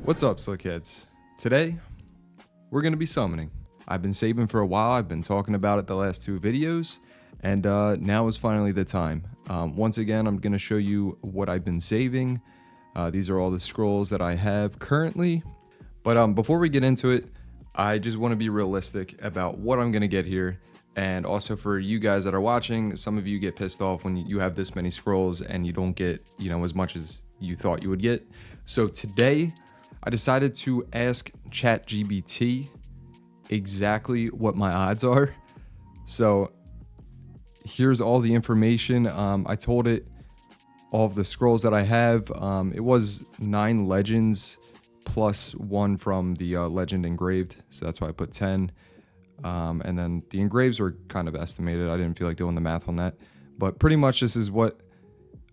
What's up, Slickheads? Today, we're going to be summoning. I've been saving for a while. I've been talking about it the last two videos, and now is finally the time. Once again, I'm going to show you what I've been saving. These are all the scrolls that I have currently. But before we get into it, I just want to be realistic about what I'm going to get here. And also for you guys that are watching, some of you get pissed off when you have this many scrolls and you don't get, as much as you thought you would get. So today, I decided to ask ChatGPT exactly what my odds are. So here's all the information. I told it all of the scrolls that I have. It was 9 legends plus 1 from the legend engraved. So that's why I put 10. And then the engraves were kind of estimated. I didn't feel like doing the math on that. But pretty much this is what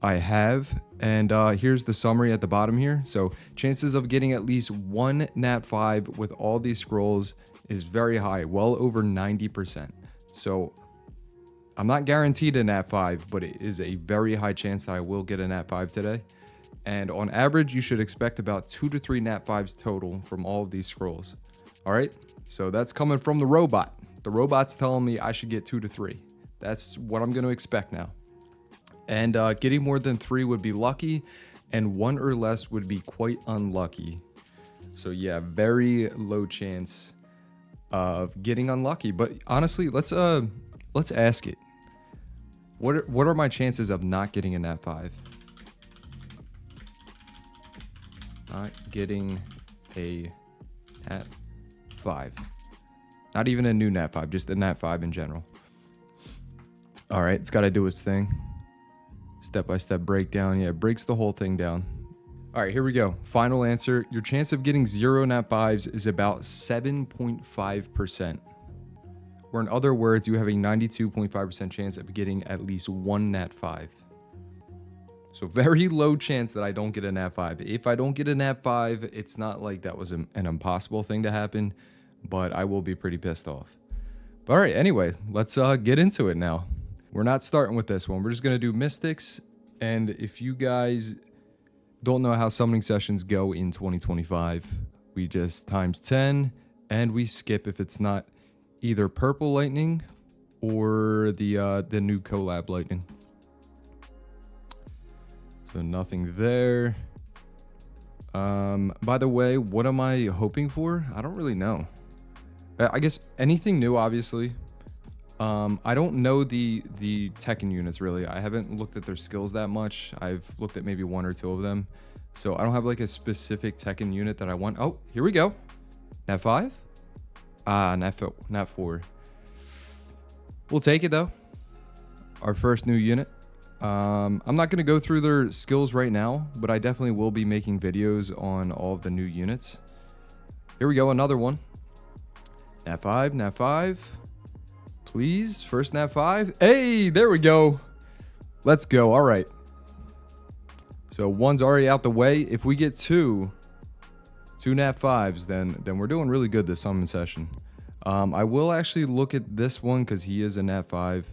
I have. And here's the summary at the bottom here. So chances of getting at least 1 Nat 5 with all these scrolls is very high, well over 90%. So I'm not guaranteed a Nat 5, but it is a very high chance that I will get a Nat 5 today. And on average, you should expect about 2 to 3 Nat 5s total from all of these scrolls. All right, so that's coming from the robot. The robot's telling me I should get 2 to 3. That's what I'm going to expect now. And getting more than 3 would be lucky, and 1 or less would be quite unlucky. So yeah, very low chance of getting unlucky. But honestly, let's ask it. What are my chances of not getting a Nat 5? Not getting a Nat 5. Not even a new Nat 5, just a Nat 5 in general. All right, it's got to do its thing. Step-by-step breakdown. Yeah, it breaks the whole thing down. All right, here we go. Final answer. Your chance of getting 0 Nat 5s is about 7.5%. Or in other words, you have a 92.5% chance of getting at least 1 Nat 5. So very low chance that I don't get a Nat 5. If I don't get a Nat 5, it's not like that was an impossible thing to happen, but I will be pretty pissed off. But all right, anyway, let's get into it now. We're not starting with this one. We're just going to do Mystics. And if you guys don't know how summoning sessions go in 2025, we just times 10 and we skip if it's not either purple lightning or the new collab lightning. So nothing there. By the way, what am I hoping for? I don't really know. I guess anything new, obviously. I don't know the Tekken units really. I haven't looked at their skills that much. I've looked at maybe 1 or 2 of them. So I don't have like a specific Tekken unit that I want. Oh, here we go. Nat 5? Nat 4. We'll take it though. Our first new unit. I'm not going to go through their skills right now, but I definitely will be making videos on all of the new units. Here we go, another one. Nat 5, Nat 5. Please, first Nat 5. Hey, there we go. Let's go. All right. So 1's already out the way. If we get 2 Nat 5s, then we're doing really good this summon session. I will actually look at this one because he is a Nat 5,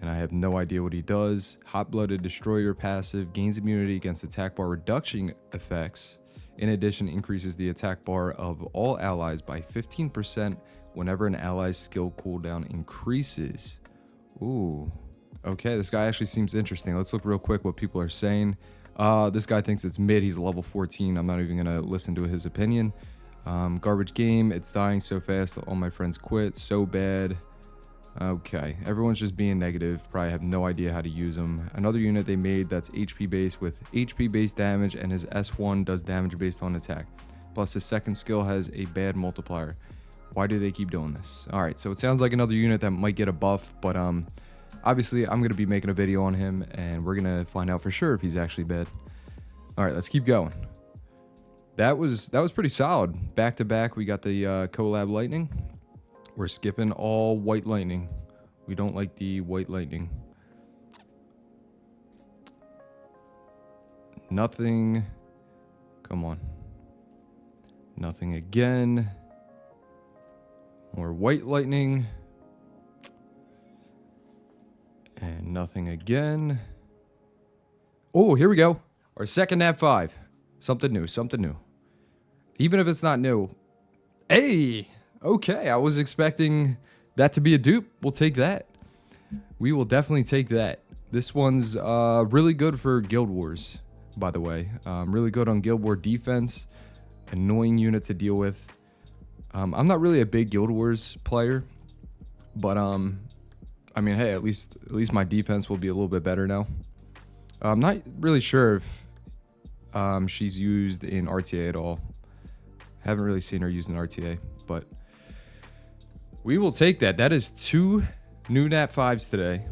and I have no idea what he does. Hot-Blooded Destroyer passive gains immunity against attack bar reduction effects. In addition, increases the attack bar of all allies by 15% whenever an ally's skill cooldown increases. Ooh. Okay, this guy actually seems interesting. Let's look real quick what people are saying. This guy thinks it's mid. He's level 14. I'm not even going to listen to his opinion. Garbage game. It's dying so fast that all my friends quit. So bad. Okay, everyone's just being negative. Probably have no idea how to use them. Another unit they made that's HP based with HP based damage, and his S1 does damage based on attack. Plus his second skill has a bad multiplier. Why do they keep doing this? All right, so it sounds like another unit that might get a buff, but obviously I'm going to be making a video on him, and we're going to find out for sure if he's actually bad. All right, let's keep going. That was pretty solid. Back to back, we got the collab lightning. We're skipping all white lightning. We don't like the white lightning. Nothing. Come on. Nothing again. More white lightning. And nothing again. Oh, here we go. Our second Nat 5. Something new, something new. Even if it's not new. Hey, okay. I was expecting that to be a dupe. We'll take that. We will definitely take that. This one's really good for Guild Wars, by the way. Really good on Guild War defense. Annoying unit to deal with. I'm not really a big Guild Wars player, but I mean, hey, at least my defense will be a little bit better now. I'm not really sure if she's used in RTA at all. Haven't really seen her used in RTA, but we will take that. That is 2 new Nat 5s today.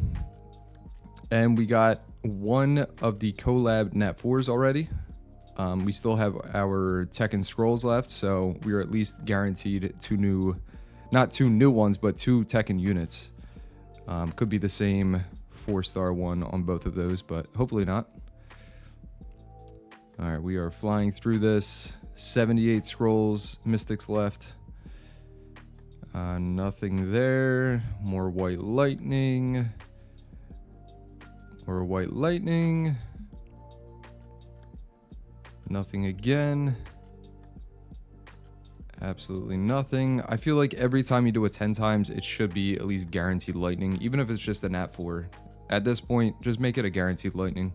And we got 1 of the Collab Nat 4s already. We still have our Tekken scrolls left, so we are at least guaranteed 2 new, not 2 new ones, but 2 Tekken units. Could be the same 4-star one on both of those, but hopefully not. All right, we are flying through this. 78 scrolls, mystics left. Nothing there. More white lightning. More white lightning. Nothing again. Absolutely nothing. I feel like every time you do it 10 times, it should be at least guaranteed lightning, even if it's just a nat 4. At this point, just make it a guaranteed lightning.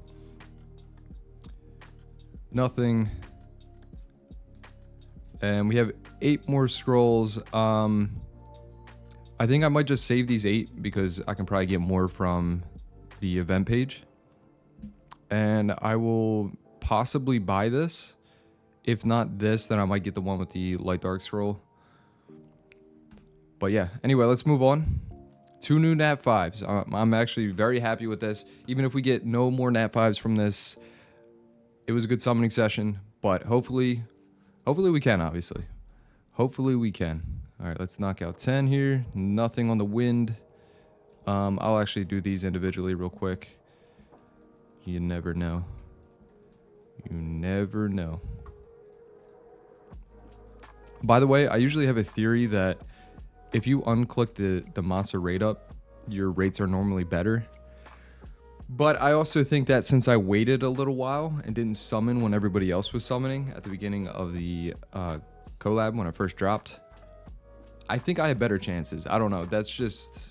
Nothing. And we have 8 more scrolls. I think I might just save these 8 because I can probably get more from the event page. And I will possibly buy this. If not this, then I might get the one with the light dark scroll. But yeah, anyway, let's move on. 2 new Nat 5s. I'm actually very happy with this. Even if we get no more Nat 5s from this, it was a good summoning session. But hopefully we can, obviously. Hopefully we can. All right, let's knock out 10 here. Nothing on the wind. I'll actually do these individually real quick. You never know. You never know. By the way, I usually have a theory that if you unclick the monster rate up, your rates are normally better. But I also think that since I waited a little while and didn't summon when everybody else was summoning at the beginning of the collab when I first dropped, I think I have better chances. I don't know. That's just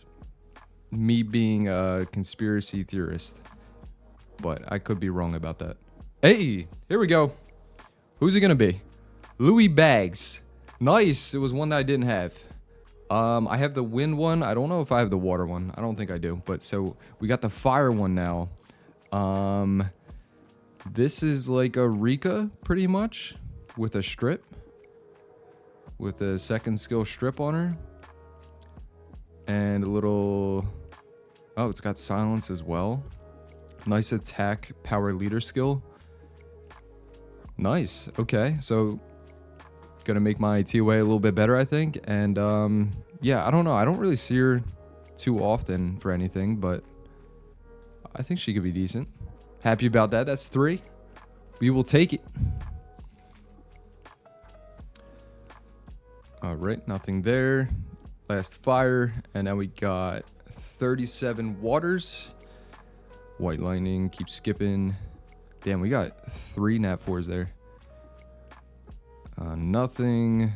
me being a conspiracy theorist. But I could be wrong about that. Hey, here we go. Who's it going to be? Louis Bags. Nice. It was one that I didn't have. I have the wind one. I don't know if I have the water one. I don't think I do. But so we got the fire one now. This is like a Rika pretty much with a strip. With a second skill strip on her. And a little... Oh, it's got silence as well. Nice attack power leader skill. Nice. Okay, so gonna make my TOA a little bit better, I think. And yeah, I don't know. I don't really see her too often for anything, but I think she could be decent. Happy about that. That's 3. We will take it. All right, nothing there. Last fire, and now we got 37 waters. White lightning, keep skipping. Damn, we got 3 nat 4s there. Nothing.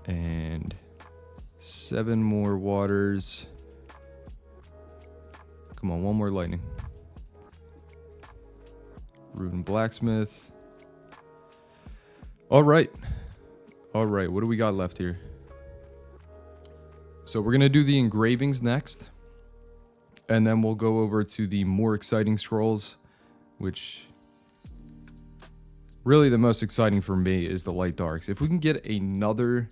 And 7 more waters. Come on, 1 more lightning. Rune blacksmith. All right, what do we got left here? So we're gonna do the engravings next, and then we'll go over to the more exciting scrolls, which really the most exciting for me is the light darks. If we can get another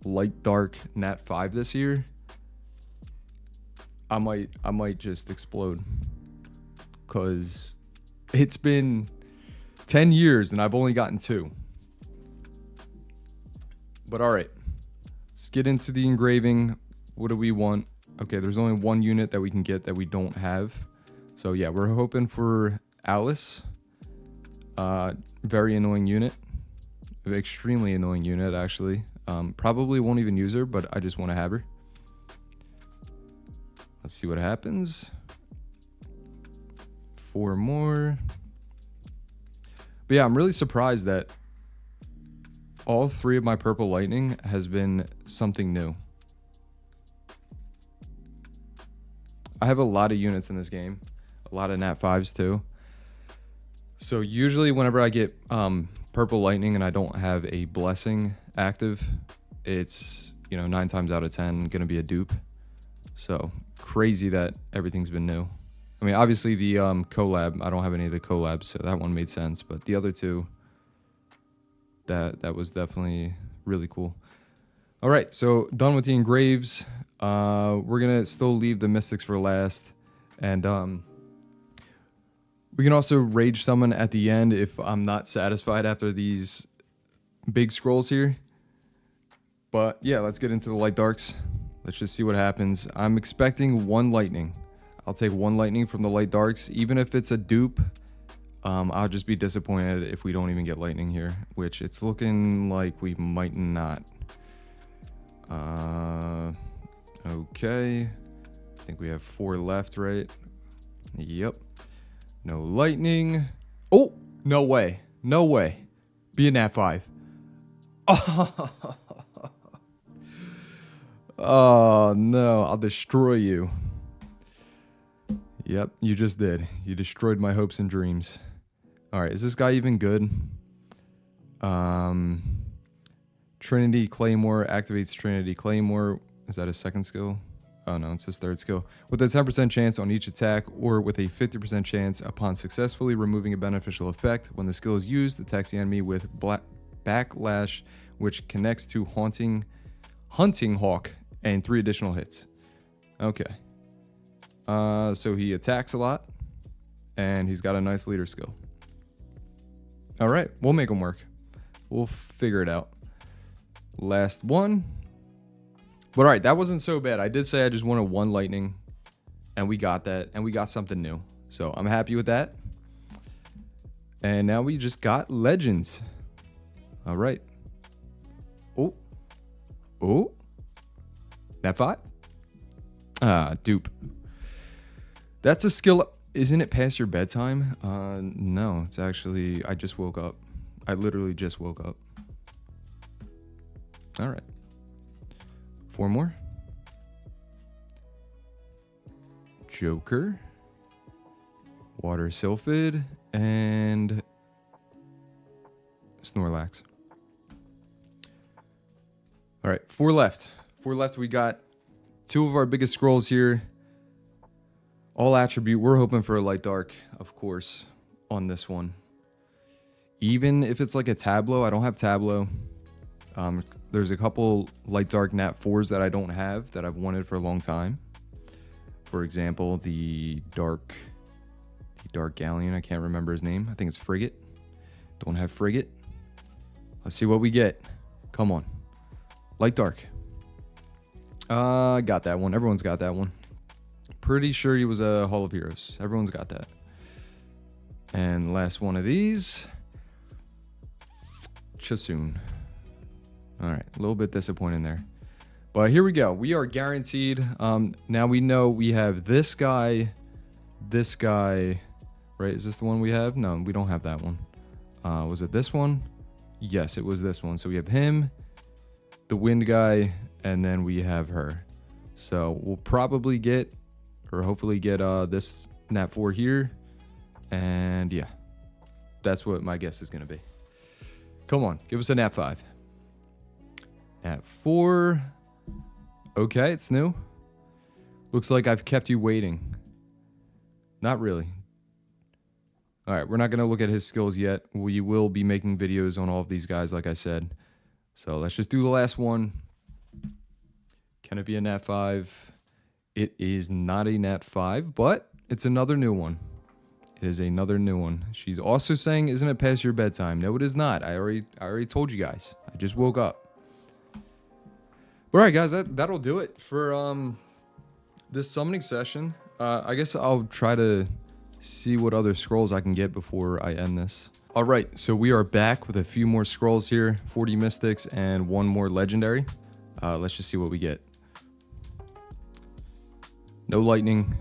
light dark nat 5 this year, I might just explode, because it's been 10 years and I've only gotten 2. But all right, let's get into the engraving. What do we want? Okay, there's only 1 unit that we can get that we don't have. So yeah, we're hoping for Alice. Very annoying unit. Extremely annoying unit, actually. Probably won't even use her, but I just want to have her. Let's see what happens. 4 more. But yeah, I'm really surprised that all 3 of my purple lightning has been something new. I have a lot of units in this game, a lot of nat 5s too. So usually whenever I get purple lightning and I don't have a blessing active, it's, you know, 9 times out of 10 gonna be a dupe. So crazy that everything's been new. I mean, obviously the collab, I don't have any of the collabs, so that one made sense. But the other 2, that was definitely really cool. All right, so done with the engraves. We're gonna still leave the mystics for last, and we can also rage summon at the end if I'm not satisfied after these big scrolls here. But yeah, let's get into the light darks. Let's just see what happens. I'm expecting 1 lightning. I'll take 1 lightning from the light darks. Even if it's a dupe, I'll just be disappointed if we don't even get lightning here, which it's looking like we might not. Okay. I think we have 4 left, right? Yep. No lightning. Oh, no way. No way. Be a nat 5. Oh, no. I'll destroy you. Yep, you just did. You destroyed my hopes and dreams. All right, is this guy even good? Trinity Claymore activates Trinity Claymore. Is that his 2nd skill? Oh no, it's his 3rd skill. With a 10% chance on each attack, or with a 50% chance upon successfully removing a beneficial effect. When the skill is used, attacks the enemy with backlash, which connects to Hunting Hawk, and 3 additional hits. Okay. So he attacks a lot, and he's got a nice leader skill. All right, we'll make him work. We'll figure it out. Last one. But all right, that wasn't so bad. I did say I just wanted 1 lightning, and we got that, and we got something new. So I'm happy with that. And now we just got legends. All right. Oh. Oh. Nat 5? Ah, dupe. That's a skill. Isn't it past your bedtime? No, it's actually, I just woke up. I literally just woke up. All right. 4 more. Joker. Water Sylphid. And Snorlax. All right, 4 left. 4 left. We got 2 of our biggest scrolls here. All attribute. We're hoping for a light dark, of course, on this one. Even if it's like a tableau, I don't have tableau. There's a couple light dark nat 4s that I don't have that I've wanted for a long time. For example, the dark galleon. I can't remember his name. I think it's Frigate. Don't have Frigate. Let's see what we get. Come on. Light dark. Got that one. Everyone's got that one. Pretty sure he was a Hall of Heroes. Everyone's got that. And last one of these. Chasoon. All right, a little bit disappointing there. But here we go. We are guaranteed. Now we know we have this guy, right? Is this the one we have? No, we don't have that one. Was it this one? Yes, it was this one. So we have him, the wind guy, and then we have her. So we'll probably get, or hopefully get this nat 4 here. And yeah, that's what my guess is going to be. Come on, give us a nat 5. Nat 4. Okay, it's new. Looks like I've kept you waiting. Not really. All right, we're not going to look at his skills yet. We will be making videos on all of these guys, like I said. So let's just do the last one. Can it be a nat 5? It is not a nat 5, but it's another new one. It is another new one. She's also saying, isn't it past your bedtime? No, it is not. I already told you guys. I just woke up. All right, guys, that'll do it for this summoning session. I guess I'll try to see what other scrolls I can get before I end this. All right, so we are back with a few more scrolls here, 40 mystics and 1 more legendary. Let's just see what we get. No lightning.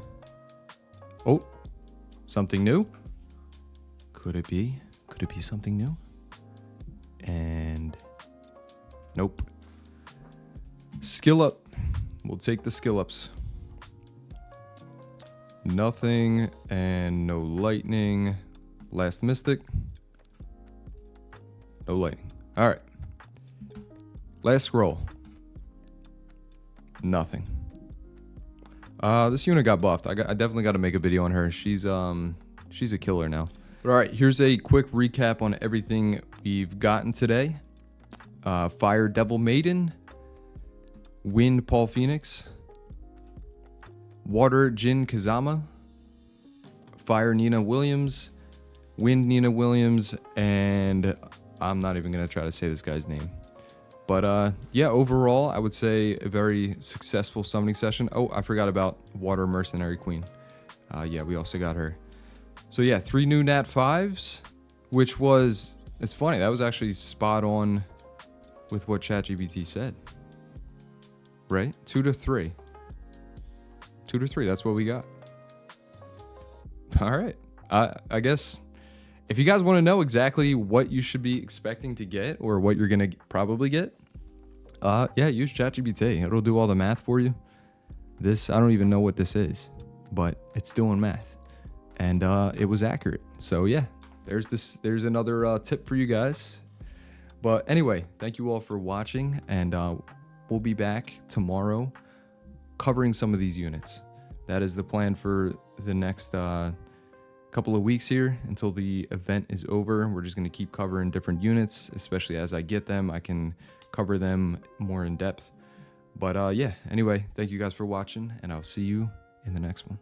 Oh, something new? Could it be? Could it be something new? And nope. Skill up. We'll take the skill ups. Nothing and no lightning. Last mystic. No lightning. All right. Last scroll. Nothing. This unit got buffed. I definitely got to make a video on her. She's a killer now. But all right, here's a quick recap on everything we've gotten today. Fire Devil Maiden, Wind Paul Phoenix, Water Jin Kazama, Fire Nina Williams, Wind Nina Williams, and I'm not even gonna try to say this guy's name. But yeah, overall, I would say a very successful summoning session. Oh, I forgot about Water Mercenary Queen. Yeah, we also got her. So yeah, 3 new Nat 5s, which was, it's funny, that was actually spot on with what ChatGPT said. Right? 2 to 3. 2 to 3, that's what we got. All right. I guess if you guys want to know exactly what you should be expecting to get or what you're going to probably get, yeah, use ChatGPT. It'll do all the math for you. This, I don't even know what this is, but it's doing math. And it was accurate. So yeah, there's another tip for you guys. But anyway, thank you all for watching, and we'll be back tomorrow covering some of these units. That is the plan for the next couple of weeks here until the event is over. We're just going to keep covering different units, especially as I get them. I can cover them more in depth. But yeah, anyway, thank you guys for watching, and I'll see you in the next one.